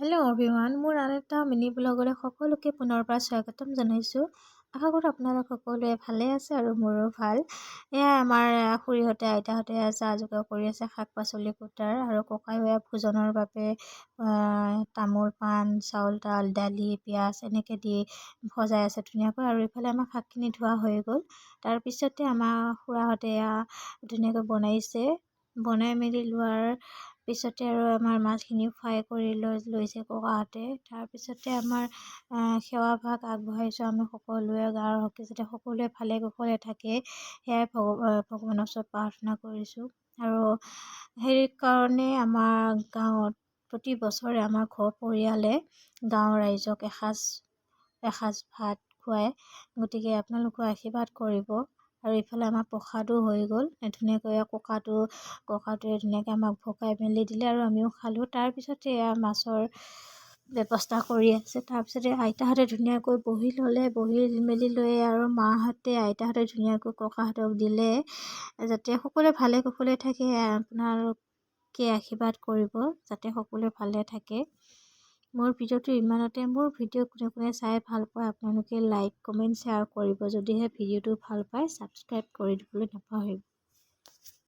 Hello' everyone, মোৰ আন এটা মিনি ব্লগলৈ সকলোকে পুনৰ পৰা স্বাগতম জনাইছোঁ। আশা কৰোঁ আপোনালোক সকলোৱে ভালে আছে আৰু মোৰো ভাল। এয়া আমাৰ খুৰীহঁতে আইতাহঁতে যা যোগাৰ কৰি আছে শাক পাচলি কুটাৰ, আৰু ককাইও ভোজনৰ বাবে তামোল পাণ চাউল দালি পিঁয়াজ এনেকৈ দি সজাই আছে ধুনীয়াকৈ। আৰু ইফালে আমাৰ শাকখিনি ধোৱা হৈ গ'ল। তাৰপিছতে আমাৰ খুৰাহঁতে ধুনীয়াকৈ বনাই মেলি লোৱাৰ পিছতে আৰু আমাৰ মাছখিনি ফ্ৰাই কৰি লৈছে ককাহঁতে। তাৰপিছতে আমাৰ সেৱা ভাগ আগবঢ়াইছোঁ আমি সকলোৱে, গাঁৱৰ হকে যাতে সকলোৱে ভালে কুশলে থাকে সেয়াই ভগৱানৰ ওচৰত প্ৰাৰ্থনা কৰিছোঁ। আৰু সেই কাৰণে আমাৰ গাঁৱত প্ৰতি বছৰে আমাৰ ঘৰ পৰিয়ালে গাঁৱৰ ৰাইজক এসাঁজ ভাত খুৱায়। গতিকে আপোনালোকেও আশীৰ্বাদ কৰিব। আৰু ইফালে আমাৰ প্ৰসাদো হৈ গ'ল ধুনীয়াকৈ। ককাটোৱে ধুনীয়াকৈ আমাক ভগাই মেলি দিলে আৰু আমিও খালোঁ। তাৰপিছতে মাছৰ ব্যৱস্থা কৰি আছে। তাৰপিছতে আইতাহঁতে ধুনীয়াকৈ বহি ল'লে, বহি মেলি লৈ আৰু আইতাহঁতে ধুনীয়াকৈ ককাহঁতক দিলে যাতে সকলোৱে ভালে কুশলে থাকে। আপোনালোকে আশীৰ্বাদ কৰিব যাতে সকলোৱে ভালে থাকে। মোৰ ভিডিঅ'টো ইমানতে। মোৰ ভিডিঅ' কোনে চাই ভাল পায় আপোনালোকে লাইক কমেণ্ট শ্বেয়াৰ কৰিব। যদিহে ভিডিঅ'টো ভাল পায় ছাবস্ক্ৰাইব কৰি দিবলৈ নাপাহৰিব।